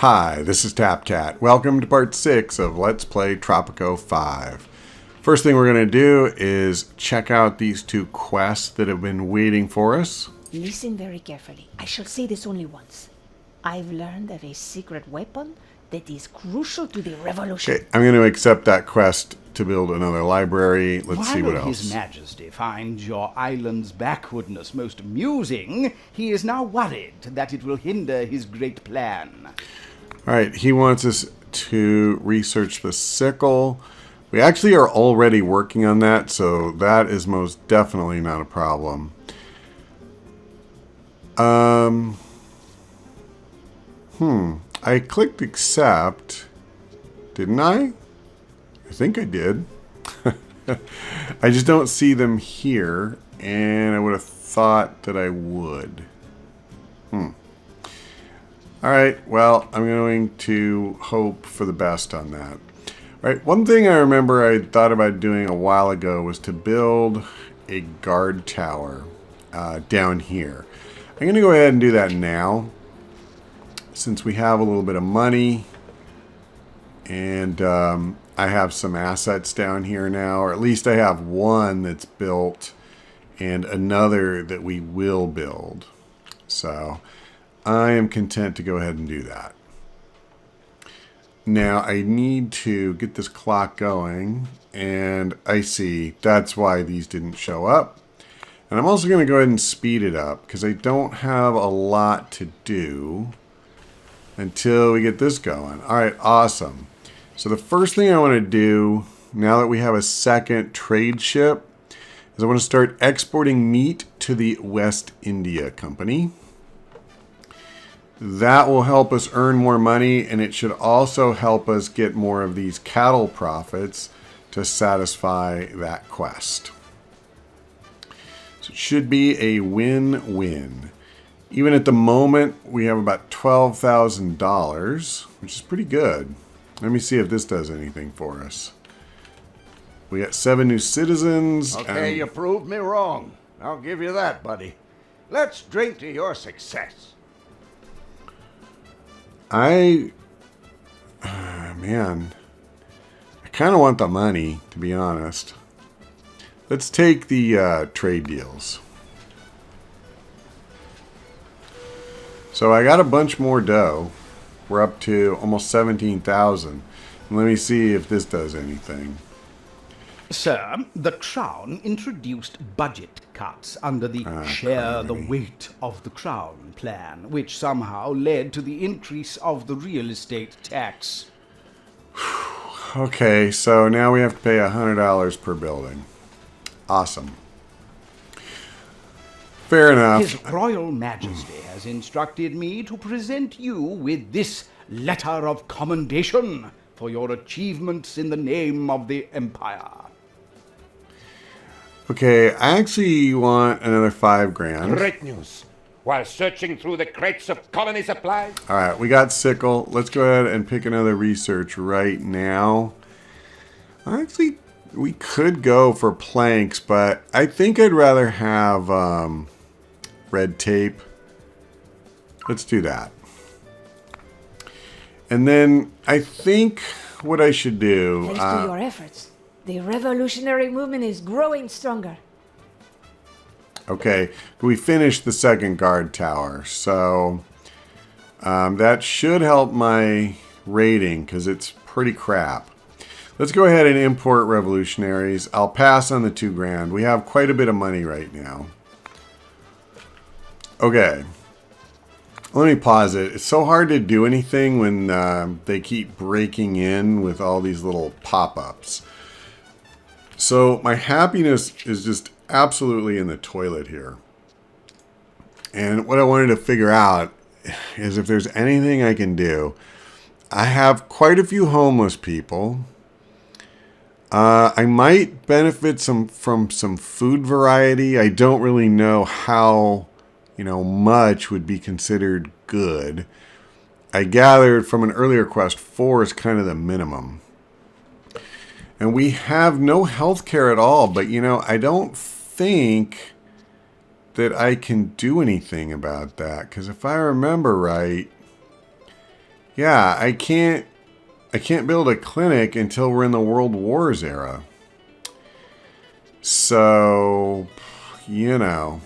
Hi, this is TapCat. Welcome to part 6 of Let's Play Tropico 5. First thing we're going to do is check out these two quests that have been waiting for us. Listen very carefully. I shall say this only once. I've learned of a secret weapon that is crucial to the revolution. Okay, I'm going to accept that quest to build another library. Let's see what else. His Majesty finds your island's backwardness most amusing, he is now worried that it will hinder his great plan. Alright, he wants us to research the sickle. We actually are already working on that, so that is most definitely not a problem. I clicked accept. Didn't I? I think I did. I just don't see them here, and I would have thought that I would. Alright, well, I'm going to hope for the best on that. Alright, one thing I remember I thought about doing a while ago was to build a guard tower down here. I'm going to go ahead and do that now, since we have a little bit of money, and I have some assets down here now, or at least I have one that's built and another that we will build. So I am content to go ahead and do that. Now I need to get this clock going, and I see that's why these didn't show up. And I'm also going to go ahead and speed it up because I don't have a lot to do until we get this going. Alright, awesome. So the first thing I want to do, now that we have a second trade ship, is I want to start exporting meat to the West India Company. That will help us earn more money, and it should also help us get more of these cattle profits to satisfy that quest. So it should be a win-win. Even at the moment, we have about $12,000, which is pretty good. Let me see if this does anything for us. We got 7 new citizens. Okay, you proved me wrong. I'll give you that, buddy. Let's drink to your success. Man, I kind of want the money, to be honest. Let's take the trade deals. So I got a bunch more dough. We're up to almost 17,000. Let me see if this does anything. Sir, the Crown introduced budget cuts under the share the weight of the Crown plan, which somehow led to the increase of the real estate tax. Okay, so now we have to pay $100 per building. Awesome. Fair enough. His Royal Majesty has instructed me to present you with this letter of commendation for your achievements in the name of the Empire. Okay, I actually want another $5,000. Great news. While searching through the crates of colony supplies. Alright, we got sickle. Let's go ahead and pick another research right now. Actually, we could go for planks, but I think I'd rather have red tape. Let's do that. And then I think what I should do... Thanks to your efforts, the revolutionary movement is growing stronger. Okay, we finished the second guard tower, so that should help my rating because it's pretty crap. Let's go ahead and import revolutionaries. I'll pass on the $2,000. We have quite a bit of money right now. Okay. Let me pause it. It's so hard to do anything when they keep breaking in with all these little pop-ups. So my happiness is just absolutely in the toilet here. And what I wanted to figure out is if there's anything I can do. I have quite a few homeless people. I might benefit from some food variety. I don't really know how, much would be considered good. I gathered from an earlier quest 4 is kind of the minimum. And we have no health care at all, but I don't think that I can do anything about that. Because if I remember right, Yeah, I can't build a clinic until we're in the World Wars era. So, you know,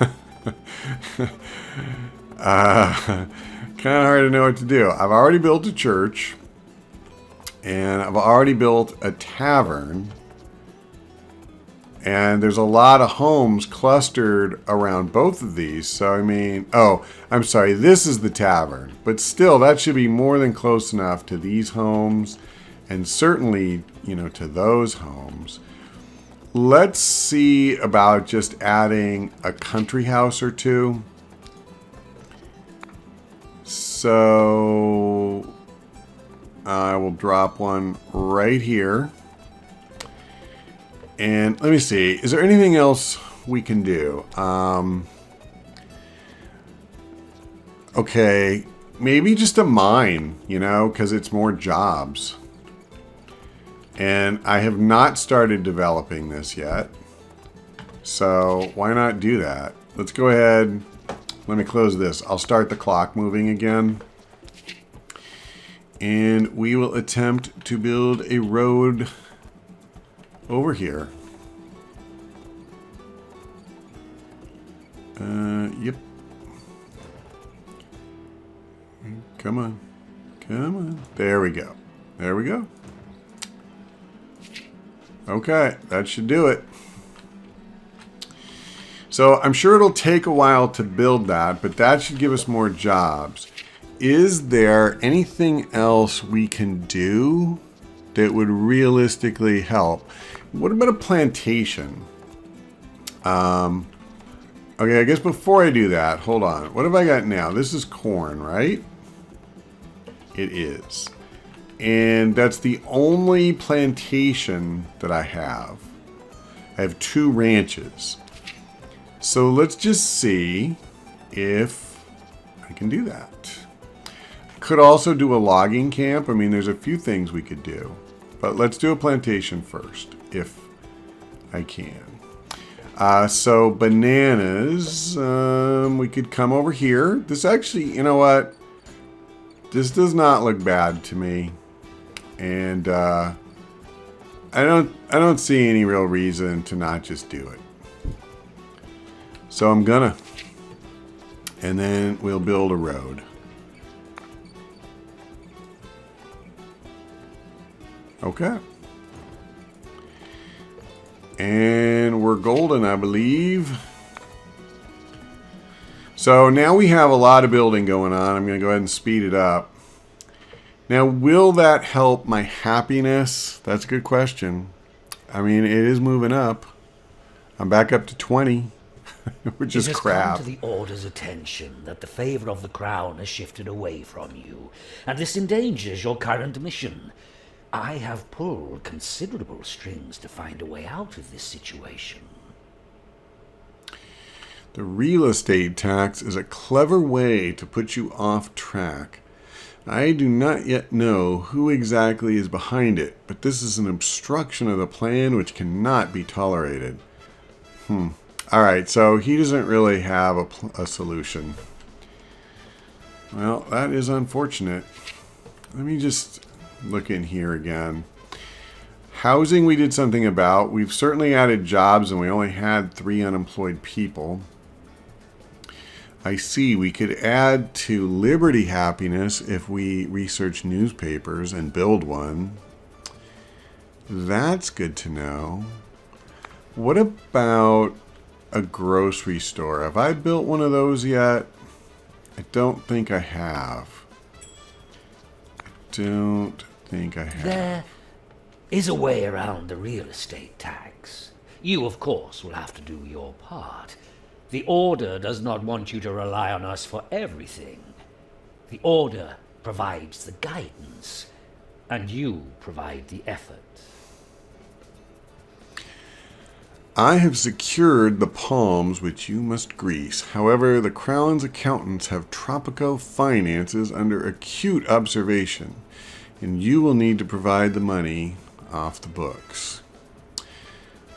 kind of hard to know what to do. I've already built a church, and I've already built a tavern, and there's a lot of homes clustered around both of these. So, I mean, oh, I'm sorry, this is the tavern, but still, that should be more than close enough to these homes, and certainly, you know, to those homes. Let's see about just adding a country house or two. So I will drop one right here. And let me see, is there anything else we can do? Okay, maybe just a mine, you know, because it's more jobs. And I have not started developing this yet. So why not do that? Let's go ahead. Let me close this. I'll start the clock moving again. And we will attempt to build a road over here. Yep. Come on. Come on. There we go. There we go. Okay, that should do it. So I'm sure it'll take a while to build that, but that should give us more jobs. Is there anything else we can do that would realistically help? What about a plantation? Okay, I guess before I do that, hold on. What have I got now? This is corn, right? It is. And that's the only plantation that I have. I have 2 ranches. So let's just see if I can do that. Could also do a logging camp. I mean, there's a few things we could do. But let's do a plantation first, if I can. So bananas, we could come over here. This actually, you know what? This does not look bad to me. And I don't see any real reason to not just do it. So I'm gonna. And then we'll build a road. Okay. And we're golden, I believe. So now we have a lot of building going on. I'm going to go ahead and speed it up. Now, will that help my happiness? That's a good question. I mean, it is moving up. I'm back up to 20, which is crap. It has come to the Order's attention that the favor of the Crown has shifted away from you, and this endangers your current mission. I have pulled considerable strings to find a way out of this situation. The real estate tax is a clever way to put you off track. I do not yet know who exactly is behind it, but this is an obstruction of the plan which cannot be tolerated. Alright, so he doesn't really have a solution. Well, that is unfortunate. Let me just look in here again. Housing we did something about. We've certainly added jobs and we only had 3 unemployed people. I see we could add to Liberty Happiness if we research newspapers and build one. That's good to know. What about a grocery store? Have I built one of those yet? I don't think I have. Don't think I have. There is a way around the real estate tax. You, of course, will have to do your part. The Order does not want you to rely on us for everything. The Order provides the guidance, and you provide the effort. I have secured the palms which you must grease. However, the Crown's accountants have Tropico finances under acute observation, and you will need to provide the money off the books.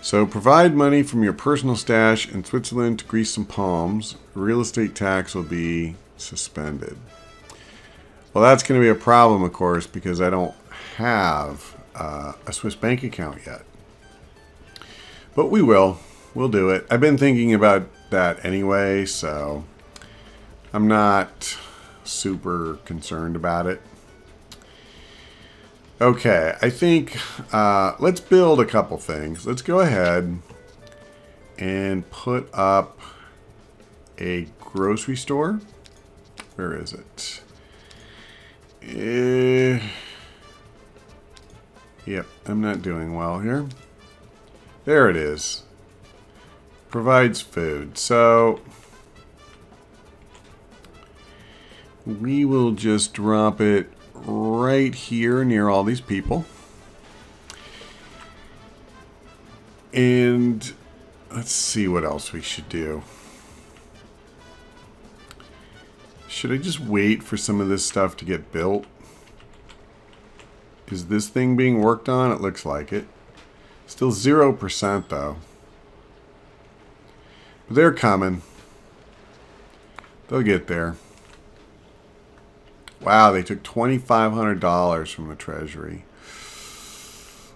So provide money from your personal stash in Switzerland to grease some palms. Real estate tax will be suspended. Well, that's going to be a problem, of course, because I don't have a Swiss bank account yet. But we will. We'll do it. I've been thinking about that anyway, so I'm not super concerned about it. Okay, I think let's build a couple things. Let's go ahead and put up a grocery store. Where is it? Yep, I'm not doing well here. There it is. Provides food. So we will just drop it right here near all these people. And let's see what else we should do. Should I just wait for some of this stuff to get built? Is this thing being worked on? It looks like it. Still 0% though. But they're coming. They'll get there. Wow, they took $2,500 from the treasury.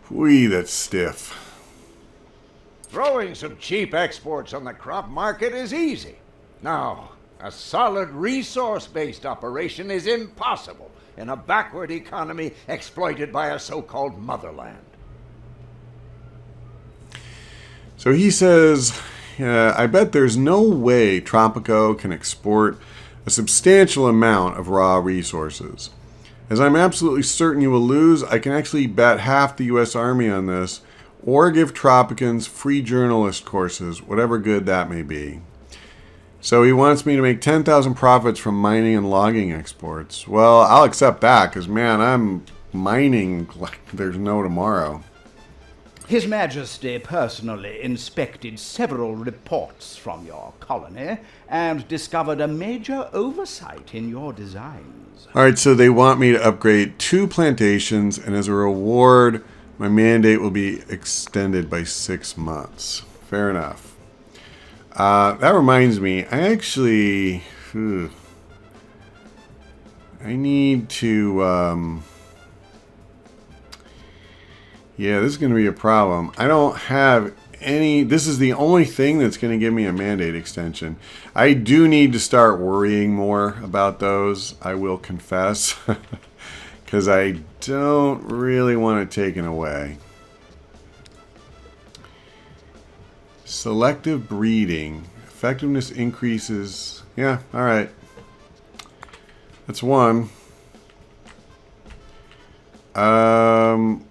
Whee, that's stiff. Throwing some cheap exports on the crop market is easy. Now, a solid resource-based operation is impossible in a backward economy exploited by a so-called motherland. So he says, I bet there's no way Tropico can export a substantial amount of raw resources. As I'm absolutely certain you will lose, I can actually bet half the U.S. Army on this, or give Tropicans free journalist courses, whatever good that may be. So he wants me to make 10,000 profits from mining and logging exports. Well, I'll accept that, because, man, I'm mining like there's no tomorrow. His Majesty personally inspected several reports from your colony and discovered a major oversight in your designs. All right, so they want me to upgrade 2 plantations, and as a reward, my mandate will be extended by 6 months. Fair enough. That reminds me, I actually... I need to... yeah, this is going to be a problem. I don't have any... This is the only thing that's going to give me a mandate extension. I do need to start worrying more about those, I will confess. Because I don't really want it taken away. Selective breeding. Effectiveness increases. Yeah, alright. That's one. Oh,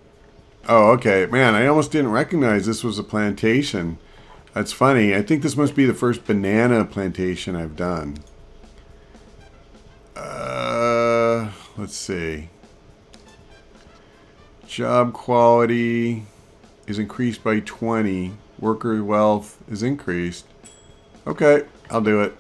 okay. Man, I almost didn't recognize this was a plantation. That's funny. I think this must be the first banana plantation I've done. Let's see. Job quality is increased by 20. Worker wealth is increased. Okay, I'll do it.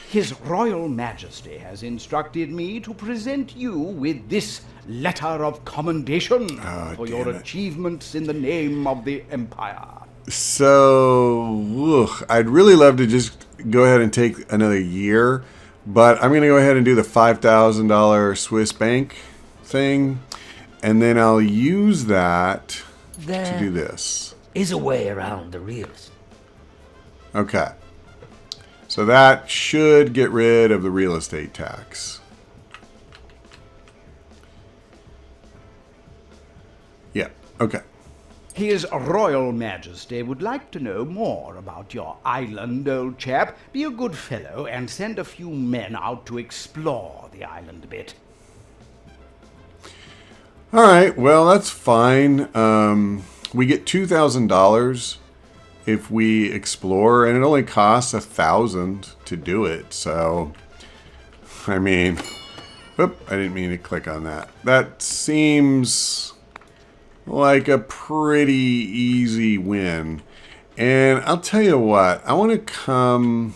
His Royal Majesty has instructed me to present you with this letter of commendation for your achievements in the name of the Empire. So, I'd really love to just go ahead and take another year, but I'm going to go ahead and do the $5,000 Swiss bank thing, and then I'll use that to do this. Is a way around the real estate. Okay. So that should get rid of the real estate tax. Yeah, okay. His Royal Majesty would like to know more about your island, old chap. Be a good fellow and send a few men out to explore the island a bit. All right, well, that's fine. We get $2,000 if we explore, and it only costs $1,000 to do it. So, I mean, whoop, I didn't mean to click on that. That seems like a pretty easy win. And I'll tell you what, I want to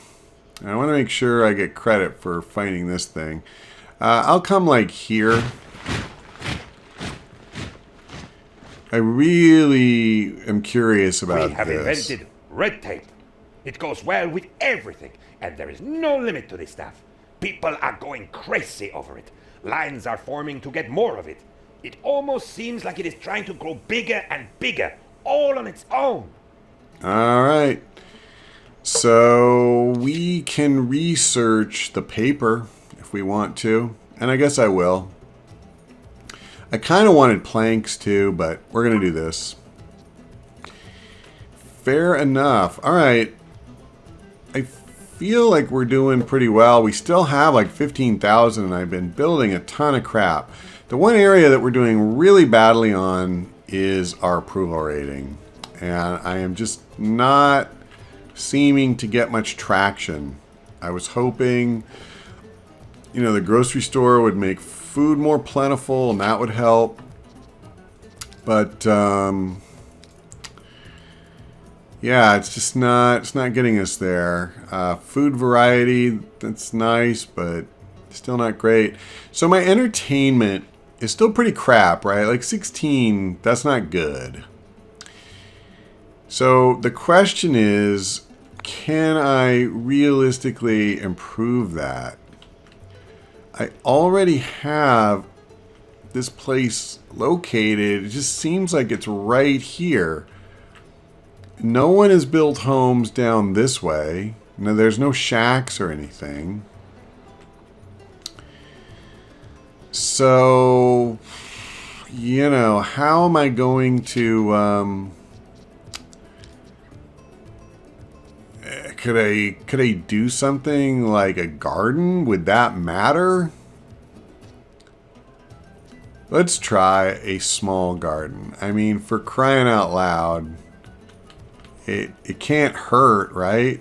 make sure I get credit for fighting this thing. I'll come like here. I really am curious about We have this. invented red tape. It goes well with everything, and there is no limit to this stuff. People are going crazy over it. Lines are forming to get more of it. It almost seems like it is trying to grow bigger and bigger, all on its own. All right. So we can research the paper if we want to. And I guess I will. I kind of wanted planks too, but we're going to do this. Fair enough. All right. I feel like we're doing pretty well. We still have like 15,000 and I've been building a ton of crap. The one area that we're doing really badly on is our approval rating. And I am just not seeming to get much traction. I was hoping, you know, the grocery store would make food more plentiful and that would help. But, yeah, it's just not, it's not getting us there. Food variety, that's nice, but still not great. So my entertainment is still pretty crap, right? Like 16, that's not good. So the question is, can I realistically improve that? I already have this place located. It just seems like it's right here. No one has built homes down this way. No, there's no shacks or anything. So, you know, how am I going to, could I do something like a garden? Would that matter? Let's try a small garden. I mean, for crying out loud, it can't hurt, right?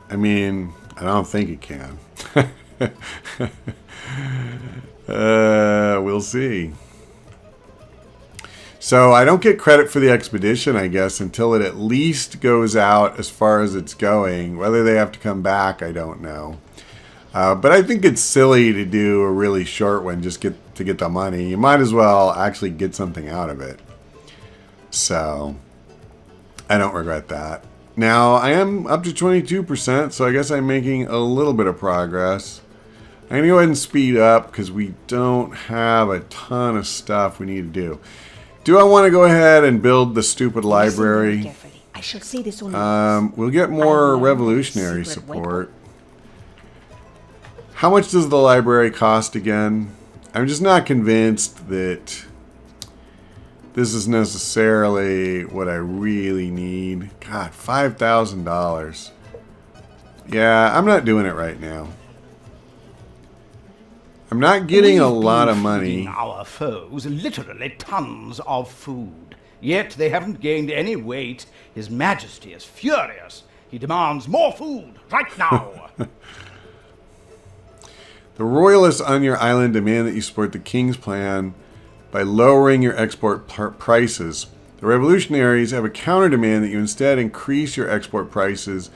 I mean, I don't think it can. We'll see. So I don't get credit for the expedition, I guess, until it at least goes out as far as it's going. Whether they have to come back, I don't know. But I think it's silly to do a really short one just to get the money. You might as well actually get something out of it. So I don't regret that. Now I am up to 22%, so I guess I'm making a little bit of progress. I'm going to go ahead and speed up because we don't have a ton of stuff we need to do. Do I want to go ahead and build the stupid library? Carefully. I shall say this only once. We'll get more revolutionary support. How much does the library cost again? I'm just not convinced that this is necessarily what I really need. God, $5,000. Yeah, I'm not doing it right now. I'm not getting a lot of money. Our foes literally tons of food. Yet they haven't gained any weight. His Majesty is furious. He demands more food right now. The royalists on your island demand that you support the king's plan by lowering your export prices. The revolutionaries have a counter demand that you instead increase your export prices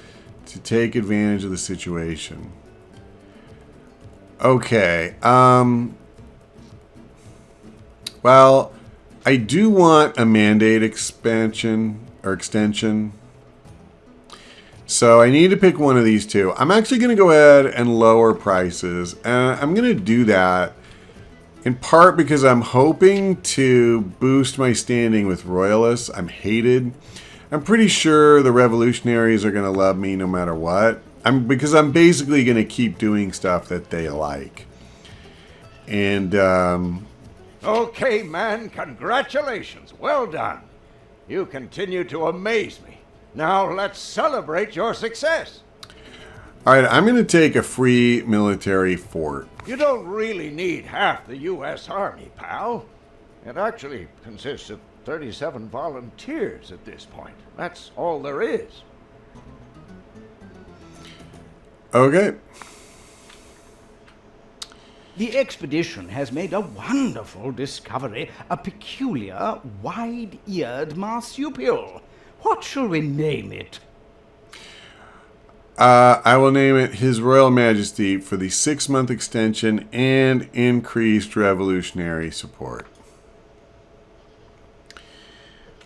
to take advantage of the situation. Okay. Well, I do want a mandate expansion or extension. So I need to pick one of these two. I'm actually going to go ahead and lower prices. And I'm going to do that in part because I'm hoping to boost my standing with royalists. I'm hated. I'm pretty sure the revolutionaries are going to love me no matter what. Because I'm basically going to keep doing stuff that they like. And, Okay, man, congratulations. Well done. You continue to amaze me. Now let's celebrate your success. Alright, I'm going to take a free military fort. You don't really need half the U.S. Army, pal. It actually consists of 37 volunteers at this point. That's all there is. Okay. The expedition has made a wonderful discovery, a peculiar, wide-eared marsupial. What shall we name it? I will name it His Royal Majesty for the 6-month extension and increased revolutionary support.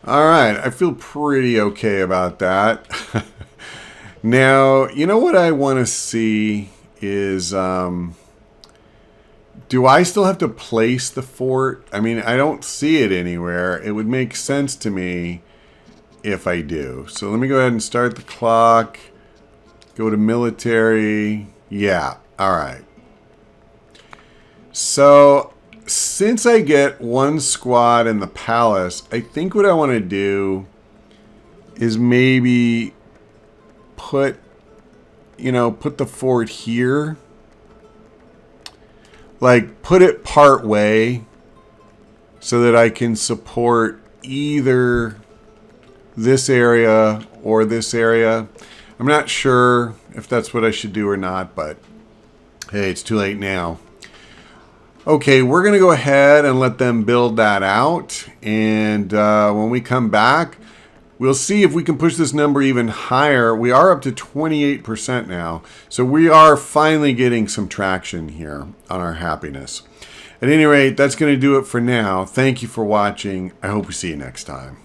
Alright, I feel pretty okay about that. Now, you know what I want to see is, do I still have to place the fort? I mean, I don't see it anywhere. It would make sense to me if I do. So let me go ahead and start the clock. Go to military. Yeah, all right. So since I get one squad in the palace, I think what I want to do is maybe put the fort here. Like, put it part way so that I can support either this area or this area. I'm not sure if that's what I should do or not, but hey, it's too late now. Okay, we're going to go ahead and let them build that out. And when we come back, we'll see if we can push this number even higher. We are up to 28% now. So we are finally getting some traction here on our happiness. At any rate, that's going to do it for now. Thank you for watching. I hope we see you next time.